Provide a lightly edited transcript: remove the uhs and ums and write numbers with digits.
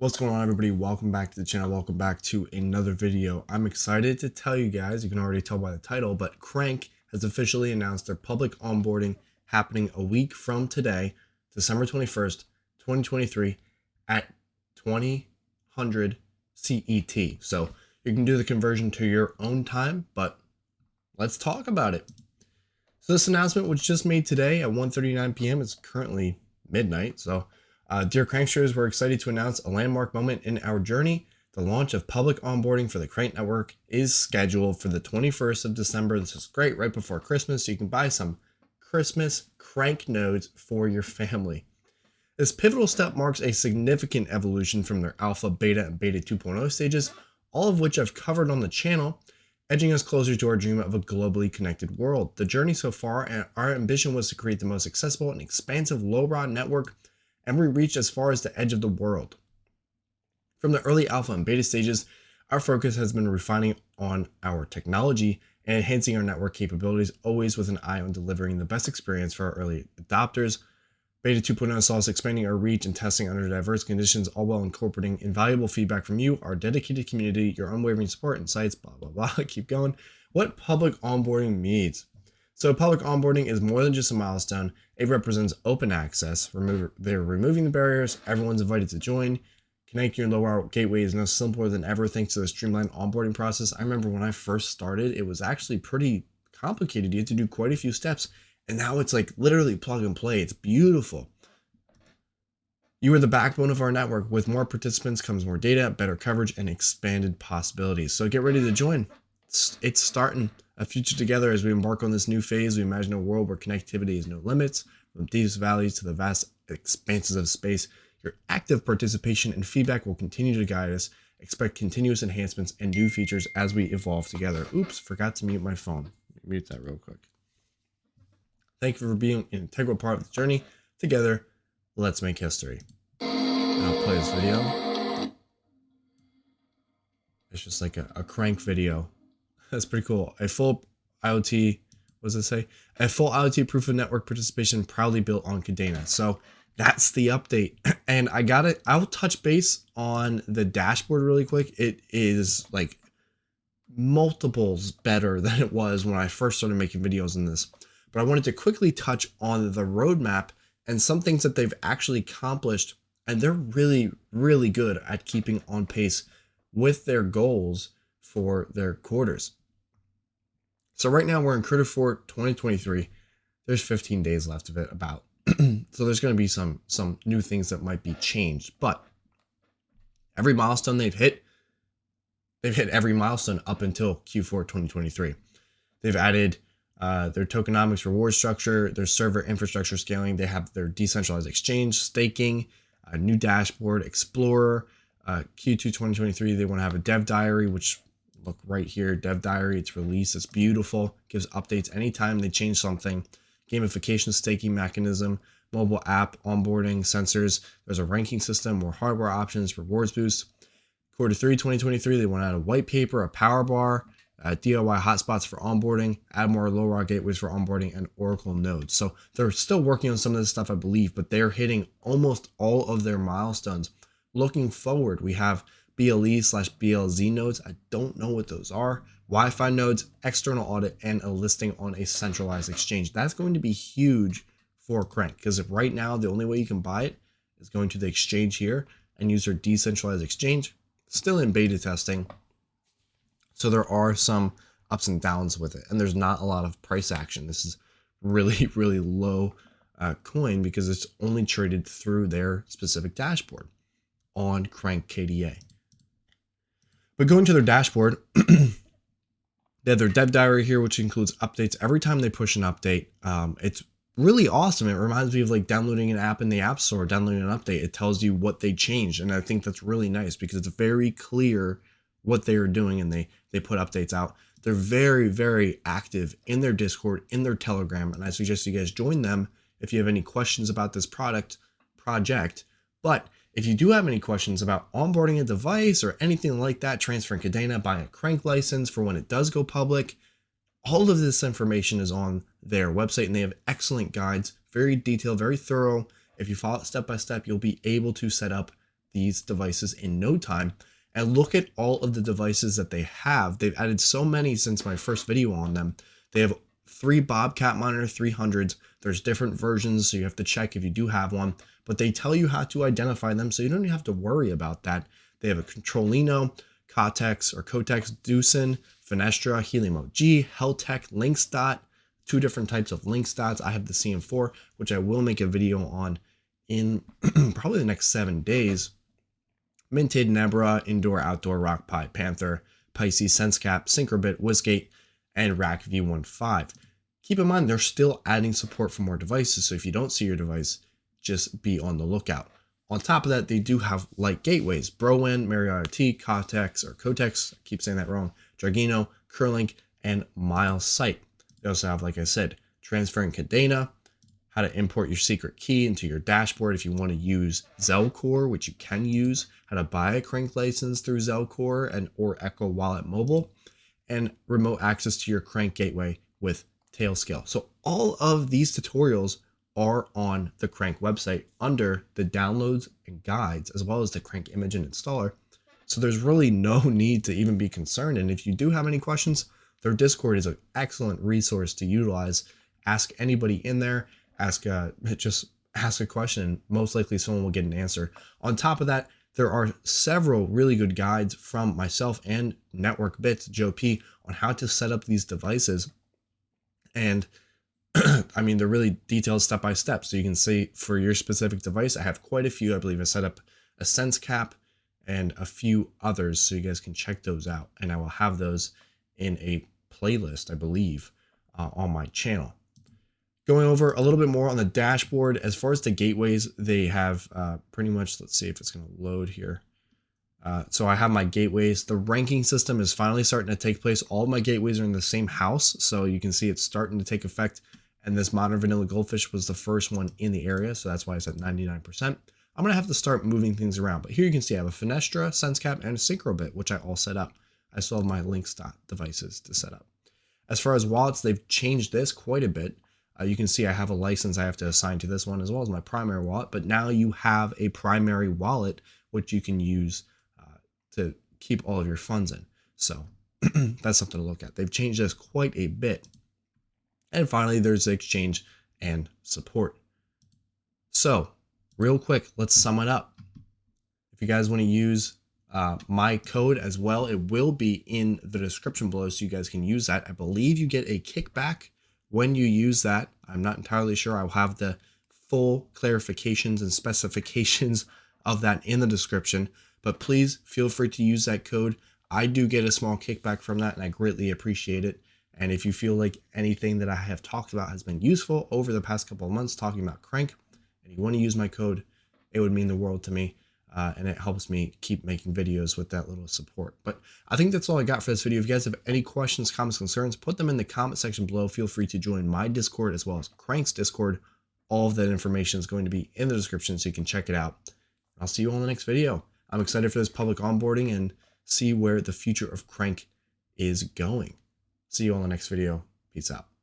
What's going on, everybody? Welcome back to the channel. Welcome back to another video. I'm excited to tell you guys, you can already tell by the title, but Crankk has officially announced their public onboarding happening a week from today, December 21st, 2023 at 2000 CET. So you can do the conversion to your own time, but let's talk about it. So this announcement was just made today at 1:39 p.m. It's currently midnight. So dear Cranksters, we're excited to announce a landmark moment in our journey. The launch of public onboarding for the Crankk network is scheduled for the 21st of December. This is great, right before Christmas, so you can buy some Christmas Crankk nodes for your family. This pivotal step marks a significant evolution from their alpha, beta, and beta 2.0 stages, all of which I've covered on the channel, edging us closer to our dream of a globally connected world. The journey so far, and our ambition was to create the most accessible and expansive low-rod network, and we reached as far as the edge of the world. From the early alpha and beta stages, our focus has been refining on our technology and enhancing our network capabilities, always with an eye on delivering the best experience for our early adopters. Beta 2.0 saw us expanding our reach and testing under diverse conditions, all while incorporating invaluable feedback from you, our dedicated community, your unwavering support, insights, blah, blah, blah. Keep going. What public onboarding means. So public onboarding is more than just a milestone. It represents open access. They're removing the barriers. Everyone's invited to join. Connecting your low-rod gateway is now simpler than ever thanks to the streamlined onboarding process. I remember when I first started, it was actually pretty complicated. You had to do quite a few steps. And now it's like literally plug and play. It's beautiful. You are the backbone of our network. With more participants comes more data, better coverage, and expanded possibilities. So get ready to join. It's starting a future together as we embark on this new phase. We imagine a world where connectivity is no limits, from deepest valleys to the vast expanses of space. Your active participation and feedback will continue to guide us. Expect continuous enhancements and new features as we evolve together. Oops, forgot to mute my phone. Mute that real quick. Thank you for being an integral part of the journey. Together, let's make history. And I'll play this video. It's just like a Crankk video. That's pretty cool. A full IoT, what does it say? A full IoT proof of network participation proudly built on Cadena. So that's the update. And I'll touch base on the dashboard really quick. It is like multiples better than it was when I first started making videos in this. But I wanted to quickly touch on the roadmap and some things that they've actually accomplished. And they're really, really good at keeping on pace with their goals for their quarters. So right now we're in quarter 4, 2023. There's 15 days left of it about. So there's going to be some new things that might be changed. But every milestone they've hit every milestone up until Q4 2023. They've added their tokenomics reward structure, their server infrastructure scaling. They have their decentralized exchange, staking, a new dashboard, Explorer. Q2 2023, they want to have a dev diary, which look right here, dev diary. It's released. It's beautiful. Gives updates anytime they change something. Gamification staking mechanism, mobile app, onboarding, sensors. There's a ranking system, more hardware options, rewards boost. Quarter 3 2023, they want to add a white paper, a power bar, DIY hotspots for onboarding, add more low-rod gateways for onboarding, and Oracle nodes. So they're still working on some of this stuff, I believe, but they're hitting almost all of their milestones. Looking forward, we have BLE/BLZ nodes. I don't know what those are. Wi-Fi nodes, external audit, and a listing on a centralized exchange. That's going to be huge for Crankk because right now the only way you can buy it is going to the exchange here and use their decentralized exchange. Still in beta testing. So there are some ups and downs with it, and there's not a lot of price action. This is really, really low coin because it's only traded through their specific dashboard on Crankk KDA. But going to their dashboard, they have their dev diary here, which includes updates every time they push an update. It's really awesome. It reminds me of like downloading an app in the App Store, downloading an update. It tells you what they changed, and I think that's really nice because it's very clear what they are doing, and they put updates out. They're very, very active in their Discord, in their Telegram, and I suggest you guys join them if you have any questions about this project. But if you do have any questions about onboarding a device or anything like that, transferring Cadena, buying a Crankk license for when it does go public, all of this information is on their website, and they have excellent guides, very detailed, very thorough. If you follow it step by step, you'll be able to set up these devices in no time. And look at all of the devices that they have. They've added so many since my first video on them. They have 3 Bobcat Monitor 300s. There's different versions, so you have to check if you do have one, but they tell you how to identify them, so you don't even have to worry about that. They have a Controlino, Cortex Deucin, Fenestra, Helium OG, Heltec, Linksdot, 2 different types of Linksdots. I have the CM4, which I will make a video on in probably the next 7 days. Minted, Nebra, Indoor, Outdoor, Rockpie, Panther, Pisces, SenseCap, Syncrobit, Wizgate, and Rack V15. Keep in mind, they're still adding support for more devices, so if you don't see your device, just be on the lookout. On top of that, they do have light gateways: Browen, MariaRT, Cortex, I keep saying that wrong, Dragino, Curlink, and MileSite. They also have, like I said, transferring Cadena, how to import your secret key into your dashboard if you want to use Zelcore, which you can use, how to buy a Crankk license through Zelcore and or Echo Wallet Mobile, and remote access to your Crankk gateway with Tailscale. So all of these tutorials are on the Crankk website under the downloads and guides, as well as the Crankk image and installer. So there's really no need to even be concerned. And if you do have any questions, their Discord is an excellent resource to utilize. Ask anybody in there, just ask a question, and most likely someone will get an answer. On top of that, there are several really good guides from myself and Network Bits, Joe P, on how to set up these devices. And I mean, they're really detailed step by step. So you can see for your specific device, I have quite a few. I believe I set up a SenseCap and a few others, so you guys can check those out. And I will have those in a playlist, I believe, on my channel. Going over a little bit more on the dashboard, as far as the gateways, they have pretty much, let's see if it's going to load here. So I have my gateways. The ranking system is finally starting to take place. All of my gateways are in the same house, so you can see it's starting to take effect. And this Modern Vanilla Goldfish was the first one in the area, so that's why it's at 99%. I'm going to have to start moving things around, but here you can see I have a Fenestra, SenseCap, and a Syncrobit, which I all set up. I still have my Linksdot devices to set up. As far as wallets, they've changed this quite a bit. You can see I have a license I have to assign to this one, as well as my primary wallet, but now you have a primary wallet, which you can use to keep all of your funds in. So that's something to look at. They've changed this quite a bit. And finally, there's the exchange and support. So real quick, let's sum it up. If you guys want to use my code as well, it will be in the description below, so you guys can use that. I believe you get a kickback when you use that. I'm not entirely sure. I'll have the full clarifications and specifications of that in the description, but please feel free to use that code. I do get a small kickback from that, and I greatly appreciate it. And if you feel like anything that I have talked about has been useful over the past couple of months talking about Crankk, and you want to use my code, it would mean the world to me. And it helps me keep making videos with that little support. But I think that's all I got for this video. If you guys have any questions, comments, concerns, put them in the comment section below. Feel free to join my Discord as well as Crankk's Discord. All of that information is going to be in the description, so you can check it out. I'll see you all in the next video. I'm excited for this public onboarding and see where the future of Crankk is going. See you all in the next video. Peace out.